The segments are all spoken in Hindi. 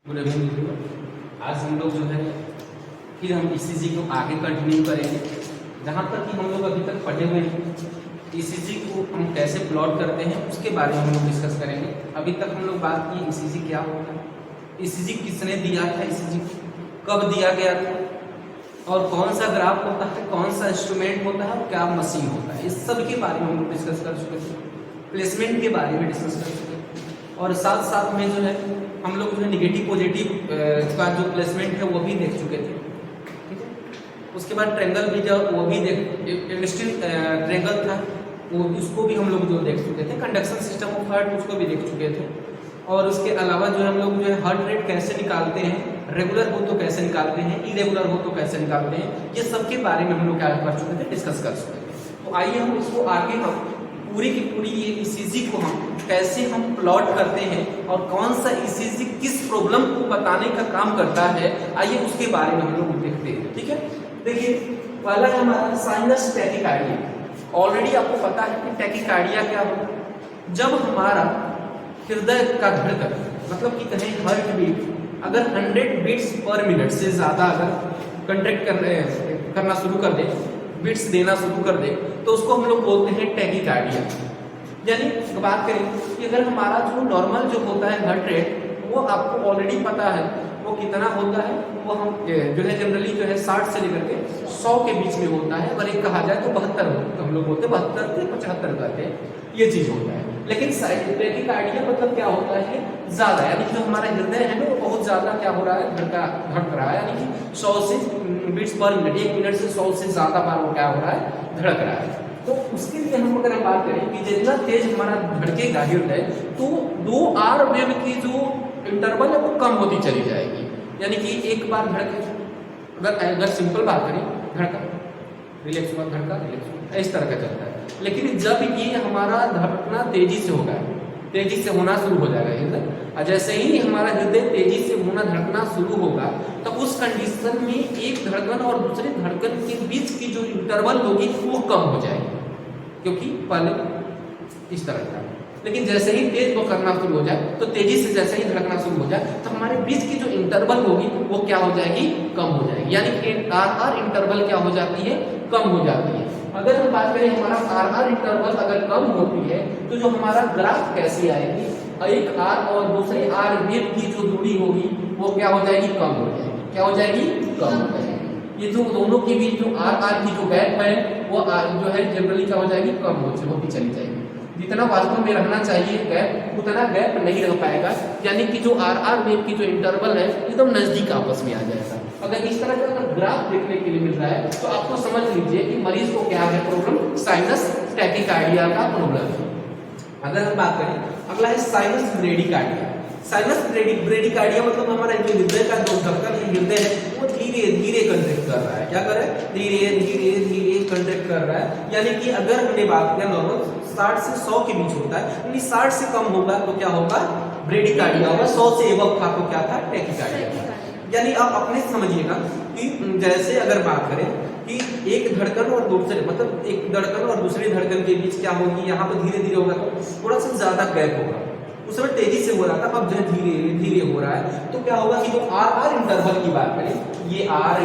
Good evening. आज हम लोग जो है फिर हम ईसीजी को आगे कंटिन्यू करेंगे जहाँ पर कि हम लोग अभी तक पढ़े हुए हैं। ईसीजी को हम कैसे प्लॉट करते हैं उसके बारे में हम लोग डिस्कस करेंगे। अभी तक हम लोग बात की ईसीजी क्या होता है, ईसीजी किसने दिया था, ईसीजी कब दिया गया था और कौन सा ग्राफ होता है, कौन सा इंस्ट्रूमेंट होता है और क्या मशीन होता है, इस सब के बारे में हम लोग डिस्कस कर चुके थे। प्लेसमेंट के बारे में डिस्कस कर चुके और साथ साथ में जो है हम लोग जो है निगेटिव पॉजिटिव का जो प्लेसमेंट है वो भी देख चुके थे। ठीक है, उसके बाद ट्रेंगल भी जो वो भी स्टिल ट्रेंगल था वो उसको भी हम लोग जो देख चुके थे। कंडक्शन सिस्टम ऑफ हार्ट उसको भी देख चुके थे। और उसके अलावा जो हम लोग जो है हार्ट रेट कैसे निकालते हैं, रेगुलर हो तो कैसे निकालते हैं, इरेगुलर हो तो कैसे निकालते हैं, ये सब के बारे में हम लोग क्या कर चुके थे, डिस्कस कर चुके थे। तो आइए हम इसको आगे हम पूरी की पूरी ये ईसीजी को हम कैसे हम प्लॉट करते हैं और कौन सा ईसीजी किस प्रॉब्लम को बताने का काम करता है, आइए उसके बारे में हम लोग देखते हैं। ठीक है, देखिए पहला है हमारा साइनस टैकीकार्डिया। ऑलरेडी आपको पता है कि टैकीकार्डिया क्या होता है। जब हमारा हृदय का धड़कन मतलब कि कहें हार्ट बीट अगर 100 बीट्स पर मिनट से ज़्यादा अगर कंट्रैक्ट करना शुरू कर दे, बीट्स देना शुरू कर दे, तो उसको हम लोग बोलते हैं टैकीकार्डिया। यानी बात करें कि अगर हमारा जो नॉर्मल जो होता है हार्ट रेट वो आपको ऑलरेडी पता है वो कितना होता है, वो हम जो है जनरली जो है 60 से लेकर के 100 के बीच में होता है। अगर एक कहा जाए तो 72 तो हम लोग बोलते हैं 72 से 75 कहते हैं, ये चीज़ होता है। लेकिन टैकीकार्डिया मतलब क्या होता है, ज़्यादा, यानी कि जो हमारा हृदय है ना वो बहुत ज़्यादा क्या हो रहा है, धड़क रहा है, यानी कि 100 से बीट्स पर मिनट, 1 मिनट से 100 से ज़्यादा बार वो क्या हो रहा है, धड़क रहा है। तो उसके लिए हम अगर बात करें कि जितना तेज हमारा धड़केगा हृदय तो 2 आर वेव की जो इंटरवल है वो कम होती चली जाएगी। यानी कि एक बार धड़के अगर सिंपल बात करें, धड़का रिलैक्स हुआ, धड़का रिलैक्स हुआ, इस तरह का चलता है। लेकिन जब ये हमारा धड़कना तेजी से होगा, तेजी से होना शुरू हो जाएगा हृदय, और जैसे ही हमारा हृदय तेजी से होना धड़कना शुरू होगा तो उस कंडीशन में एक धड़कन और दूसरे धड़कन के बीच की जो इंटरवल होगी वो कम हो जाएगी, क्योंकि पहले इस तरह का। लेकिन जैसे ही तेज वो करना शुरू हो जाए तो तेजी से जैसे ही धड़कना शुरू हो जाए तो हमारे बीच की जो इंटरवल होगी वो क्या हो जाएगी, कम हो जाएगी। यानी कि आर इंटरवल क्या हो जाती है, कम हो जाती है। अगर हम बात करें हमारा आर इंटरवल अगर कम होती है तो जो हमारा ग्राफ कैसी आएगी, एक आर और दूसरे आर वेव की जो दूरी होगी वो क्या हो जाएगी, कम हो जाएगी। क्या हो जाएगी, कम हो जाएगी। ये जो दोनों के बीच जो आर की जो गैप है वो जो है जनरली क्या हो जाएगी, कम होती चली जाएगी। जितना वास्तव में रहना चाहिए गैप उतना गैप नहीं रह पाएगा। यानी कि जो आर वेव की जो इंटरवल है एकदम नजदीक आपस में आ जाएगा। अगर इस तरह का अगर ग्राफ देखने के लिए मिल रहा है तो आपको समझ लीजिए कि मरीज को क्या है प्रॉब्लम, साइनस टैकीकार्डिया का प्रॉब्लम है। अगर हम बात करें अगला है साइनस ब्रेडिकार्डिया। साइनस ब्रेडिकार्डिया मतलब हमारा जो हृदय का जो धड़कन हृदय है वो धीरे धीरे कंट्रैक्ट कर रहा है। क्या कर रहा है, धीरे धीरे धीरे कंट्रैक्ट कर रहा है। यानी कि अगर हमने बात किया नॉर्मल 60 से 100 के बीच होता है, यानी 60 से कम होगा तो क्या होगा, ब्रेडिकार्डिया होगा। 100 से एबव था तो क्या था, टैकीकार्डिया था। यानी आप अपने समझिएगा कि जैसे अगर बात करें कि एक धड़कन और दूसरे मतलब एक धड़कन और दूसरे धड़कन के बीच क्या होगी, यहाँ पर धीरे धीरे होगा तो थोड़ा सा ज्यादा गैप होगा। उस समय तेजी से हो रहा था, अब जो धीरे धीरे हो रहा है तो क्या होगा कि जो आर इंटरवल की बात करें, ये आर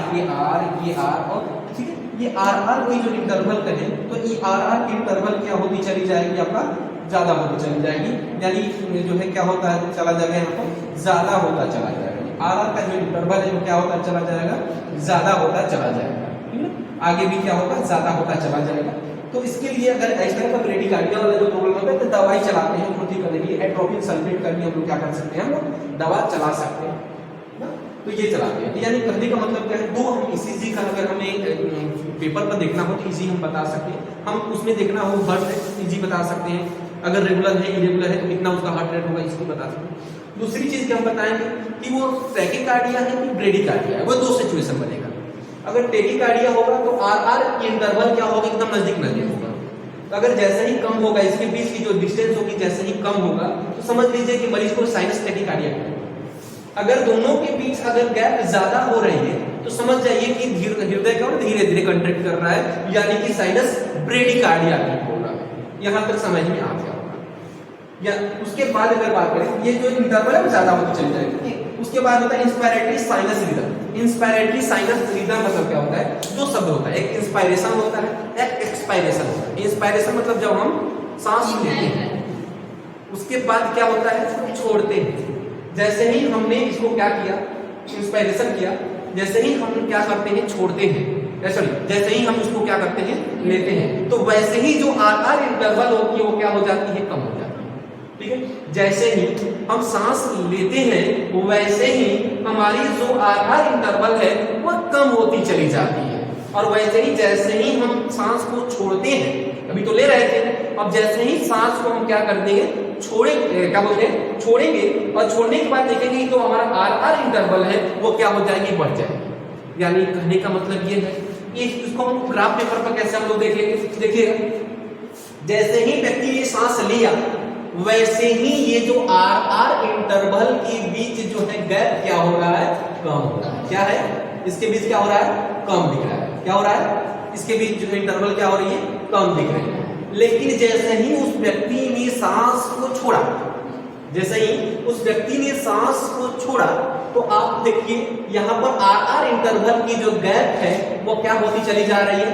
और ठीक है, ये आर की जो इंटरवल करें तो ये आर की इंटरवल क्या होती चली जाएगी, आपका ज्यादा होती चली जाएगी। यानी जो है क्या होता है, चला जाएगा यहाँ पर ज्यादा होता चला जाएगा। आर का जो इंटरवल है वो क्या होता चला जाएगा, ज्यादा होता चला जाएगा। ठीक है, आगे भी क्या होगा, ज्यादा होता चला जाएगा। तो इसके लिए अगर इस तरह का ब्रेडिकार्डिया वाला जो प्रॉब्लम होता है तो दवाई चलाते हैं पूर्ति करने के लिए। एट्रोपिन सल्फेट करके हम लोग क्या कर सकते हैं, हम लोग दवा चला सकते हैं ना, तो ये चलाते हैं। यानी कहने का मतलब क्या है, दो हम ईसीजी का अगर हमें पेपर पर देखना हो तो इजी हम बता सकते हैं, हम उसमें देखना हो हार्ट रेट इजी बता सकते हैं, अगर रेगुलर है इरेगुलर है तो कितना उसका हार्ट रेट होगा इसको बता सकते हैं। दूसरी चीज क्या हम बताएंगे कि वो टैकीकार्डिया है कि ब्रेडिकार्डिया है, वो दो सिचुएशन बनेगा। अगर टैकीकार्डिया होगा तो आर की इंटरवल क्या होगा, एकदम नजदीक होगा। तो अगर जैसे ही कम होगा, इसके बीच की जो डिस्टेंस होगी जैसे ही कम होगा तो समझ लीजिए कि मरीज को साइनस टैकीकार्डिया है। अगर दोनों के बीच अगर गैप ज्यादा हो रही है तो समझ जाइए कि हृदय क्या धीरे धीरे कंट्रैक्ट कर रहा है, यानी कि साइनस ब्रेडिकार्डिया की प्रॉब्लम है। यहां तक समझ में आ गया। या उसके बाद अगर बात करें ये जो इंटरवल है वो ज्यादा होती चली जाएगी, उसके बाद होता है inspiratory sinus rhythm. Inspiratory sinus rhythm मतलब क्या होता है, दो शब्द होता है, एक इंस्पायरेशन होता है, एक एक्सपायरेशन होता है। इंस्पायरेशन मतलब जब हम सांस लेते हैं, उसके बाद क्या होता है, छोड़ते हैं। जैसे ही हमने इसको क्या किया, इंस्पायरेशन किया, जैसे ही हम क्या करते हैं, छोड़ते हैं, सॉरी जैसे ही हम उसको क्या करते हैं, लेते हैं, तो वैसे ही जो आर इंटरवल होती है वो क्या हो जाती है, कम हो जाती है। ठीक है, जैसे ही हम सांस लेते हैं वैसे ही हमारी जो आर इंटरवल है वो कम होती चली जाती है, और वैसे ही जैसे ही हम सांस को छोड़ते हैं, अभी तो ले रहे थे, अब जैसे ही सांस को हम क्या कर देंगे, छोड़ेंगे, क्या बोलते हैं, छोड़ेंगे, और छोड़ने के बाद देखेंगे तो हमारा आर इंटरवल है वो क्या हो जाएगी, बढ़ जाएगी। यानी कहने का मतलब ये है, इसको हम ग्राफ पेपर पर कैसे हम लोग देखेंगे, देखिएगा जैसे ही व्यक्ति ने सांस लिया वैसे ही ये जो आर इंटरवल के बीच जो है गैप क्या हो रहा है, कम हो रहा है। क्या है, इसके बीच क्या हो रहा है, कम दिख रहा है। क्या हो रहा है, इसके बीच जो इंटरवल क्या हो रही है, कम दिख रही है। लेकिन जैसे ही उस व्यक्ति ने सांस को छोड़ा, जैसे ही उस व्यक्ति ने सांस को छोड़ा, तो आप देखिए यहाँ पर आर इंटरवल की जो गैप है वो क्या होती चली जा रही है,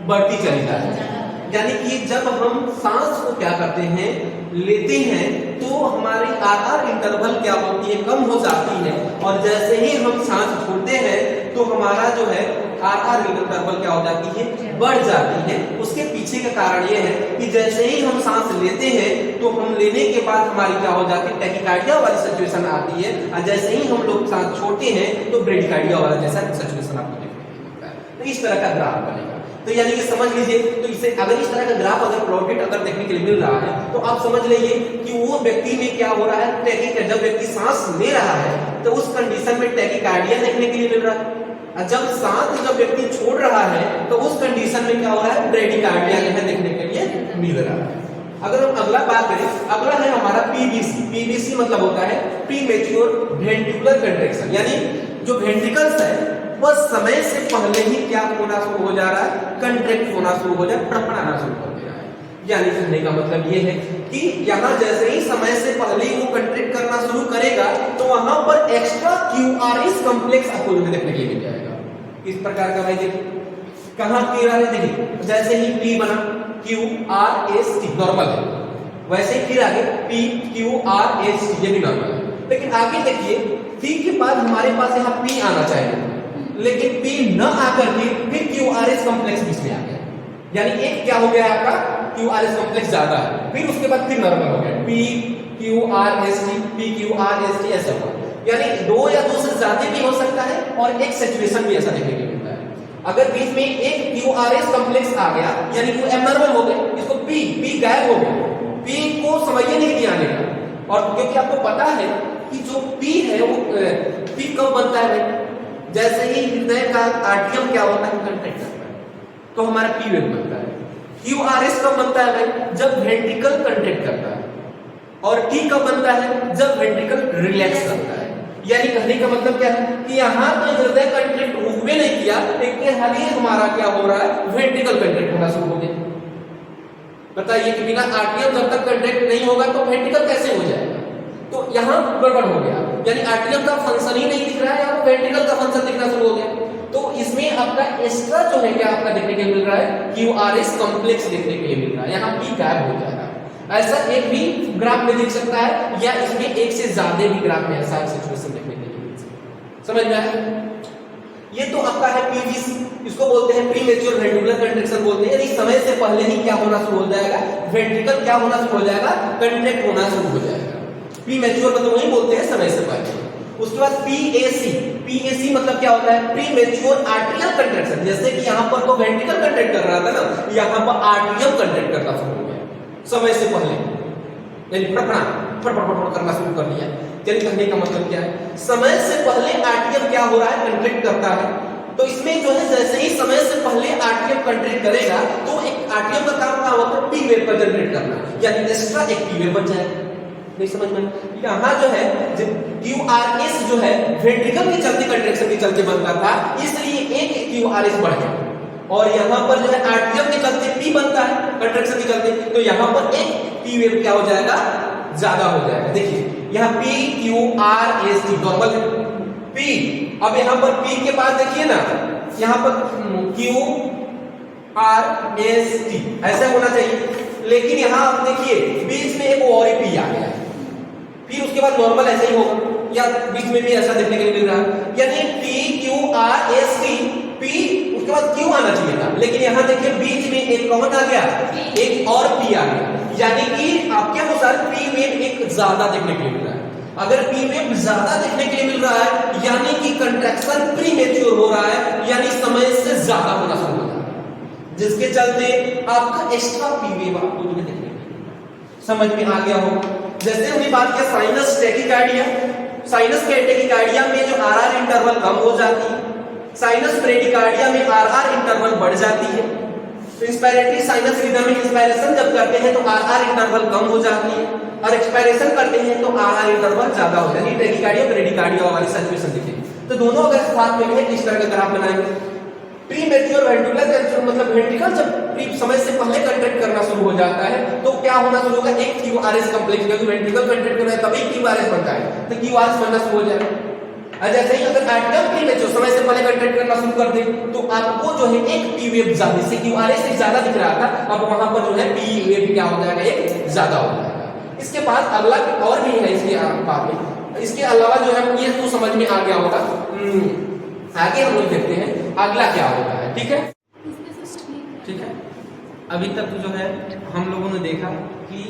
बढ़ती चली जा रही है। यानी कि जब हम सांस को क्या करते हैं, लेते हैं, तो हमारी आर इंटरवल क्या होती है, कम हो जाती है, और जैसे ही हम सांस छोड़ते हैं तो हमारा जो है आर इंटरवल क्या हो जाती है, बढ़ जाती है। उसके पीछे का कारण ये है कि जैसे ही हम सांस लेते हैं तो हम लेने के बाद हमारी क्या हो जाती है, टैकीकार्डिया वाली सिचुएशन आती है, और जैसे ही हम लोग सांस छोड़ते हैं तो ब्रेडिकार्डिया वाला जैसा सिचुएशन आपको देखने को मिलता है। तो इस तरह का ग्राफ बनेगा। तो यानी कि समझ लीजिए, तो इसे अगर इस तरह का ग्राफ अगर प्लॉटेड अगर देखने के लिए मिल रहा है तो आप समझ लीजिए कि वो व्यक्ति में क्या हो रहा है, टैकीकार्डिया, जब व्यक्ति सांस ले रहा है तो उस कंडीशन में टैकीकार्डिया देखने के लिए मिल रहा है, और जब सांस जब व्यक्ति छोड़ रहा है तो उस कंडीशन में क्या हो रहा है, ब्रेडिकार्डिया जो है देखने के लिए मिल रहा है। अगर हम अगला बात करें, अगला है हमारा पीवीसी। पीवीसी मतलब होता है प्रीमेच्योर वेंट्रिकुलर कंट्रैक्शन, यानी जो वेंट्रिकल्स है वह समय से पहले ही क्या होना शुरू हो जा रहा है, कंट्रैक्ट होना शुरू हो जाए, फड़फड़ाना शुरू कर दे रहा है। यानी कहने का मतलब ये है कि यहाँ जैसे ही समय से पहले ही वो कंट्रैक्ट करना शुरू करेगा तो वहां पर एक्स्ट्रा क्यूआरएस कॉम्प्लेक्स आपको देखने के लिए मिल जाएगा। इस प्रकार का भाई देखिए कहां क्लियर है, देखिए जैसे ही पी बना क्यूआरएस नॉर्मल है, वैसे ही फिर आगे पी क्यूआरएस ये भी नॉर्मल है, लेकिन आगे देखिए पी के बाद हमारे पास यहाँ पी आना चाहिए, लेकिन पी न आकर के फिर क्यूआरएस कॉम्प्लेक्स बीच में आ गया। यानी एक क्या हो गया आपका, क्यूआरएस कॉम्प्लेक्स ज्यादा है, फिर उसके बाद फिर नॉर्मल हो गया, पी क्यूआरएसटी पी क्यूआरएसटी ऐसा हुआ। यानी दो या दो से ज्यादा भी हो सकता है और एक सिचुएशन भी ऐसा देखने को मिलता है। अगर बीच में एक क्यूआरएस कॉम्प्लेक्स आ गया यानी वो एबनॉर्मल हो गया, इसको पी गायब हो गया, पी को समझिए नहीं दिया आने का। और क्योंकि आपको पता है कि जो पी है वो पी कब बनता है भाई, जैसे ही हृदय का आर्टियम क्या होता है, कंट्रैक्ट करता है, तो हमारा पी वेव बनता है। क्यूआरएस कब बनता है भाई, जब वेंट्रिकल कंट्रैक्ट करता है, और टी कब बनता है, जब वेंट्रिकल रिलैक्स करता है। यानी कहने का मतलब क्या है कि यहाँ तो हृदय कंट्रैक्ट हुए नहीं किया, लेकिन हाल ही हमारा क्या हो रहा है, वेंट्रिकल कंट्रैक्ट होना शुरू हो गया। बताइए कि बिना आर्टियम जब तक कंट्रैक्ट नहीं होगा तो वेंट्रिकल कैसे हो जाएगा, तो यहाँ गड़बड़ हो गया। यानी आर्टियम का फंक्शन ही नहीं दिख रहा है, यहाँ वेंट्रिकल का फंक्शन दिखना शुरू हो गया। तो इसमें आपका एक्स्ट्रा जो है क्या आपका देखने के लिए मिल रहा है, क्यूआरएस कॉम्प्लेक्स देखने के लिए मिल रहा है, यहाँ पी गायब हो जाएगा। ऐसा एक भी ग्राफ में दिख सकता है, या इसमें एक से ज्यादा भी ग्राफ में ऐसा सिचुएशन देखने के लिए मिल सकता है। समझ में आया? ये तो आपका है पीवीसी, इसको बोलते हैं प्रीमेच्योर वेंट्रिकुलर कंट्रैक्शन बोलते हैं। यानी समय से पहले ही क्या होना शुरू हो जाएगा, वेंट्रिकल क्या होना शुरू हो जाएगा, कंट्रैक्ट होना शुरू हो जाएगा। प्रीमेच्योर मतलब वही बोलते हैं समय से पहले। उसके बाद पीएसी, पीएसी मतलब क्या होता है, प्रीमेच्योर आर्टियल कंट्रैक्शन। जैसे कि यहाँ पर तो वेंट्रिकल कंट्रैक्ट कर रहा था ना, यहाँ पर आर्टियल कंट्रैक्ट करना शुरू हो गया समय से पहले, यानी फटफट करना शुरू कर दिया। यानी कहने का मतलब क्या है, समय से पहले आर्टियम क्या हो रहा है, कंट्रैक्ट करता है। तो इसमें जो है जैसे ही समय से पहले आर्टियम कंट्रैक्ट करेगा तो एक आर्टियम का काम क्या होता है, पी वेव का जनरेट करना, यानी एक्स्ट्रा एक पी वेव बन जाएगा। नहीं समझ में? यहाँ जो है क्यूआरएस जो है वेंट्रिकल के चलते कंट्रैक्शन के चलते बनता था, इसलिए एक क्यूआरएस बढ़ गया। और यहाँ पर जो है आर्टियम के चलते पी बनता है कंट्रैक्शन के चलते, तो यहाँ पर एक पी वेव क्या हो जाएगा, ज्यादा हो जाएगा। देखिए यहाँ P Q R S T normal है P। अब यहाँ पर P के बाद देखिए ना, यहाँ पर Q R S T ऐसा होना चाहिए, लेकिन यहाँ आप देखिए बीच में एक और ही P आ गया, फिर उसके बाद नॉर्मल ऐसा ही होगा, या बीच में भी ऐसा देखने के लिए मिल रहा है, यानी P Q R S T P उसके बाद Q आना चाहिए था, लेकिन यहाँ देखिए बीच में एक कौन आ गया, एक और P आ गया, यानी कि आपके अनुसार P वेव एक ज्यादा देखने के लिए मिल रहा है। अगर P वेव ज्यादा देखने के लिए मिल रहा है यानी कि कंट्रैक्शन प्रीमेच्योर हो रहा है, यानी समय से ज्यादा होना शुरू हो रहा है, जिसके चलते आपका एक्स्ट्रा P वेव आपको जो देखने के लिए समझ में आ गया होगा। जैसे हमने बात किया साइनस टैकीकार्डिया, साइनस टैकीकार्डिया में जो आरआर इंटरवल कम हो जाती है, साइनस ब्रेडिकार्डिया में आरआर इंटरवल बढ़ जाती है। इंस्पायरेटरी साइनस रिदम में इंस्पायरेशन जब करते हैं तो आरआर इंटरवल कम हो जाती है, और एक्सपायरेशन करते हैं तो आरआर इंटरवल ज्यादा हो जाती है। टैकीकार्डिया ब्रेडिकार्डिया वाली सिचुएशन दिखेगी, तो दोनों अगर साथ में है इस तरह का ग्राफ बनाएंगे। प्रीमेच्योर वेंट्रिकुलर मतलब वेंट्रिकल जब समय से पहले कंट्रैक्ट करना शुरू हो जाता है तो क्या होना शुरू होगा, एक क्यूआरएस कॉम्प्लेक्स, क्योंकि वेंट्रिकल कंट्रैक्ट करना है तभी क्यूआरएस बनता है, तो क्यूआरएस बनना शुरू हो जाएगा। जैसे ही अगर एटम प्रीमेच्योर समय से पहले कंट्रैक्ट करना शुरू कर दे तो आपको जो है एक पी वेव ज्यादा, जैसे क्यूआरएस से ज्यादा दिख रहा था, अब वहां पर जो है पी वेव क्या हो जाएगा, एक ज्यादा हो जाएगा। इसके बाद अगला और भी है इसके बाद में, इसके अलावा जो है ये तो समझ में आ गया होगा, आगे हम लोग देखते हैं अगला क्या होता है। ठीक है, ठीक है। अभी तक जो है हम लोगों ने देखा कि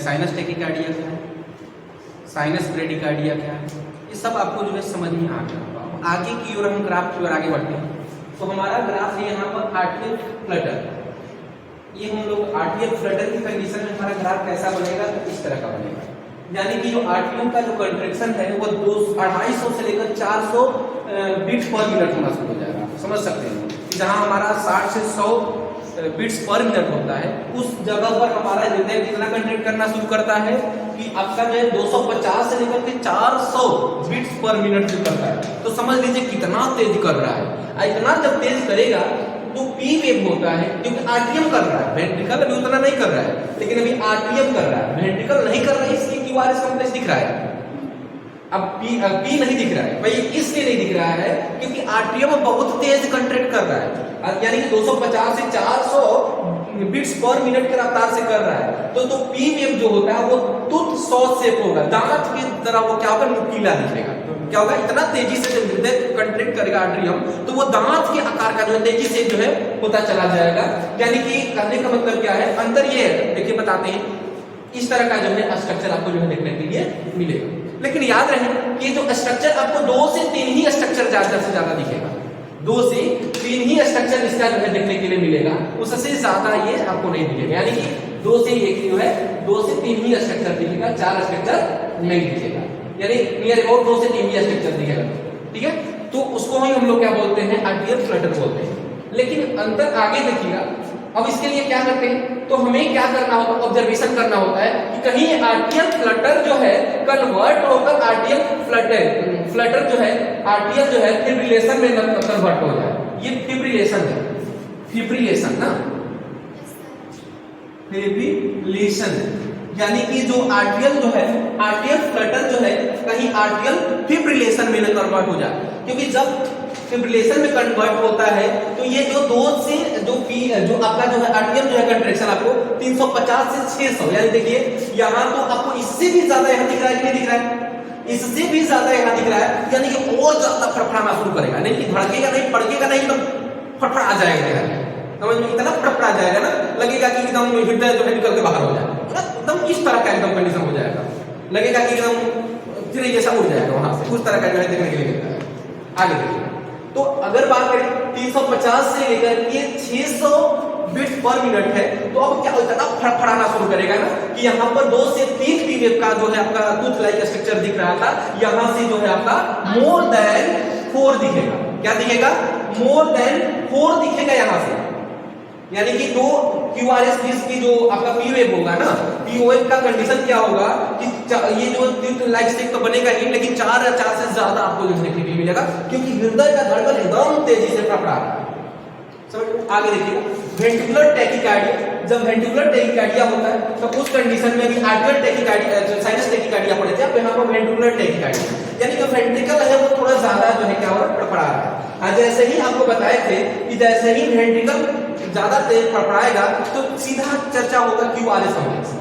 साइनस टैकीकार्डिया क्या है, साइनस ब्रेडिकार्डिया क्या है, ये सब आपको जो है समझ में आ गया। आगे की ओर हम ग्राफ की ओर आगे बढ़ते हैं, तो हमारा ग्राफ है यहाँ पर आर्टियल फ्लटर। ये हम लोग आर्टियल फ्लटर की कंडीशन में हमारा ग्राफ कैसा बनेगा, तो इस तरह का बनेगा, यानी कि जो आर्टियम का जो कंट्रैक्शन है वो 250 से लेकर 400 बीट्स पर मिनट होना शुरू हो जाएगा। समझ सकते हैं कि जहां हमारा 60 से 100 बीट्स पर मिनट होता है, उस जगह पर हमारा हृदय कितना कंट्रैक्ट करना शुरू करता है कि आपका जो है 250 से लेकर के 400 बीट्स पर मिनट जो करता है। तो समझ लीजिए कितना तेज कर रहा है। इतना जब तेज करेगा तो पी वेव होता है, क्योंकि आर्टियम कर रहा है, वेंट्रिकल अभी उतना नहीं कर रहा है, लेकिन अभी आर्टियम कर रहा है, वेंट्रिकल नहीं कर रहा है, इसलिए क्यूआरएस कॉम्प्लेक्स दिख रहा है। अब पी नहीं दिख रहा है भाई, इसलिए नहीं दिख रहा है क्योंकि आर्टियम बहुत तेज कंट्रैक्ट कर रहा है, यानी कि 250 से 400 बीट्स पर मिनट की रफ्तार से कर रहा है। तो पी वेव जो होता है वो टूथ सॉ शेप होगा, दांत की तरह वो क्या होगा, नुकीला दिखेगा। क्या होगा, इतना तेजी से जब हृदय कंट्रैक्ट करेगा आर्टरियम, तो वो दांत के आकार का जो है तेजी से जो है होता चला जाएगा। यानी कि कहने का मतलब क्या है, अंदर ये है, देखिए बताते हैं, इस तरह का जो है स्ट्रक्चर आपको जो है देखने के लिए मिलेगा। लेकिन याद रहे कि जो स्ट्रक्चर आपको 2 से 3 ही स्ट्रक्चर ज्यादा से ज्यादा दिखेगा, 2 से 3 ही स्ट्रक्चर इसका जो है देखने के लिए मिलेगा, उससे ज्यादा ये आपको नहीं दिखेगा। यानी कि 2 से 1 जो है 2 से 3 ही स्ट्रक्चर दिखेगा, 4 स्ट्रक्चर नहीं दिखेगा, यानी नियर अबाउट 2 से 3 ही स्ट्रक्चर दिखेगा। ठीक है, तो उसको हम लोग क्या बोलते हैं, आर्टियल फ्लटर बोलते हैं। लेकिन अंतर आगे देखिएगा, अब इसके लिए क्या करते हैं, तो हमें क्या करना होता है, ऑब्जर्वेशन करना होता है कि कहीं आर्टियल फ्लटर जो है कन्वर्ट होकर आर्टियल फ्लटर जो है आर्टियल जो है फिब्रिलेशन में कन्वर्ट हो जाए। ये फिब्रिलेशन है, फिब्रिलेशन ना, फिब्रिलेशन, यानी कि जो आर्टियल जो है, आर्टियल फ्लटर जो है कहीं आर्टियल फिब्रिलेशन में कन्वर्ट हो जाए, क्योंकि जब फिब्रिलेशन में कन्वर्ट होता है तो ये जो 2 से जो आपका जो है आर्टियल जो है कंट्रैक्शन आपको 350 से 600, यानी देखिए यहाँ तो आपको इससे भी ज्यादा यहाँ दिख रहा है कि नहीं दिख रहा है, इससे भी ज्यादा यहाँ दिख रहा है, यानी कि और ज्यादा फड़फड़ाना शुरू करेगा, नहीं कि धड़केगा नहीं, फड़केगा नहीं, तो फड़फड़ा आ जाएगा, समझ में, इतना फड़फड़ा जाएगा ना, लगेगा कि एकदम हृदय जो है निकल के बाहर हो जाएगा, एकदम इस तरह का एकदम कंडीशन हो जाएगा, लगेगा कि एकदम चिड़ै जैसा उड़ जाएगा वहां से, उस तरह का जो है देखने के लिए मिलता है। आगे देखिए, तो अगर बात करें 350 से लेकर के 600 बीट्स पर मिनट है, तो अब क्या इतना फड़फड़ाना शुरू करेगा ना कि यहाँ पर 2 से 3 पी वेव का जो है आपका टूथ लाइक स्ट्रक्चर दिख रहा था, यहाँ से जो है आपका मोर देन 4 दिखेगा। क्या दिखेगा, मोर देन 4 दिखेगा यहाँ से, यानी कि 2 QRS की जो आपका पी वेव होगा ना, पीओएफ का कंडीशन क्या होगा कि ये जो टूथ लाइक स्टिक तो बनेगा ही, लेकिन 4 या 4 से ज्यादा आपको जो देखने को मिलेगा, क्योंकि हृदय का धड़कन एकदम तेजी से फड़फड़ा रहा है। समझ आगे देखिए वेंट्रिकुलर टैकीकार्डिया। जब वेंट्रिकुलर टैकीकार्डिया होता है तो उस कंडीशन में भी आर्टिकुलर टैकीकार्डिया साइनस टैकीकार्डिया पढ़े थे, अब यहाँ पर वेंट्रिकुलर टैकीकार्डिया यानी जो वेंट्रिकल है वो थोड़ा ज्यादा जो है क्या हो रहा है फड़फड़ा रहा है। जैसे ही आपको बताए थे कि जैसे ही वेंट्रिकल ज्यादा तेज फड़फड़ाएगा तो सीधा चर्चा होगा क्यूआरएस कॉम्प्लेक्स,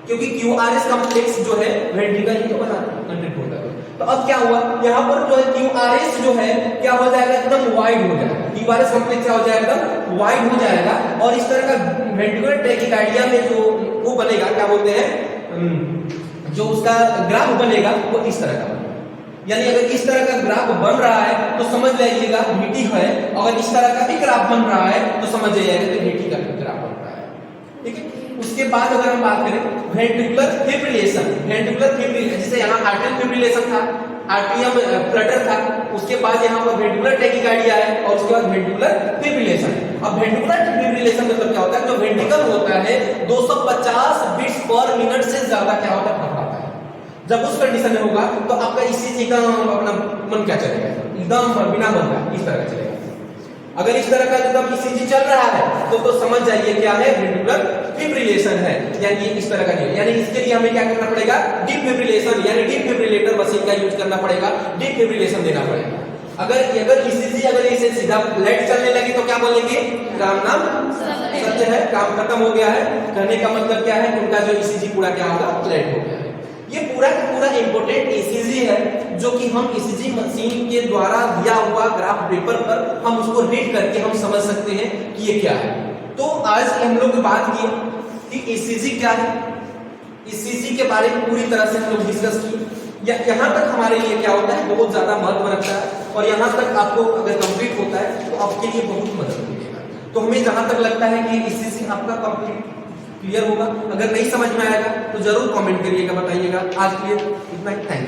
क्योंकि क्यूआरएस कॉम्प्लेक्स जो है वेंट्रिकल ही तो बना कंटेंट होता है। तो अब क्या हुआ यहाँ पर जो है क्यूआरएस जो है क्या हो जाएगा एकदम वाइड हो जाएगा, क्यूआरएस कॉम्प्लेक्स क्या हो जाएगा एकदम वाइड हो जाएगा और इस तरह का वेंट्रिकुलर टैकीकार्डिया में जो वो बनेगा क्या बोलते हैं जो उसका ग्राफ बनेगा वो इस तरह का बनेगा। यानी अगर इस तरह का ग्राफ बन रहा है तो समझ जाइएगा VT है, अगर इस तरह का भी ग्राफ बन रहा है तो समझ जाइएगा कि VT का ग्राफ बन रहा है। ठीक है, उसके बाद अगर हम बात करें वेंट्रिकुलर फिब्रिलेशन, वेंट्रिकुलर फिब्रिलेशन जैसे यहाँ आर्टियल फिब्रिलेशन था, आर्टियम फ्लटर था, उसके बाद यहाँ पर वेंट्रिकुलर टैकीकार्डिया है और उसके बाद वेंट्रिकुलर फिब्रिलेशन। अब वेंट्रिकुलर फिब्रिलेशन मतलब क्या होता है, जो वेंट्रिकल होता है 250 बीट्स पर मिनट से ज्यादा क्या होता है फड़फड़ाता है। जब उस कंडीशन में होगा तो आपका ईसीजी का अपना मन क्या चलेगा एकदम बिना मन का इस तरह का चलेगा। अगर इस तरह का एकदम ईसीजी चल रहा है तो समझ जाइए क्या है वेंट्रिकुलर फिब्रिलेशन है, यानी इस तरह का नहीं। यानी इसके लिए हमें क्या करना पड़ेगा डिफिब्रिलेशन यानी डिफिब्रिलेटर मशीन का यूज करना पड़ेगा, डिफिब्रिलेशन देना पड़ेगा। अगर ईसीजी अगर इसे सीधा लेट चलने लगे तो क्या बोलेंगे राम नाम सत्य है, काम खत्म हो गया है। कहने का मतलब क्या है उनका जो ईसीजी पूरा क्या होगा लेट हो गया है। ये पूरा का पूरा इंपोर्टेंट ईसीजी है जो कि हम ईसीजी मशीन के द्वारा दिया हुआ ग्राफ पेपर पर हम उसको रीड करके हम समझ सकते हैं कि ये क्या है। तो आज हम लोग बात की कि ईसीजी क्या है, ईसीजी के बारे में पूरी तरह से हम लोग डिस्कस किए। यहाँ तक हमारे लिए क्या होता है बहुत ज्यादा महत्व रखता है और यहाँ तक आपको अगर कंप्लीट होता है तो आपके लिए बहुत मदद मिलेगा। तो हमें जहां तक लगता है कि ईसीजी आपका कंप्लीट क्लियर होगा। अगर नहीं समझ में आएगा तो जरूर कमेंट करिएगा, बताइएगा। आज के लिए इतना ही, थैंक यू।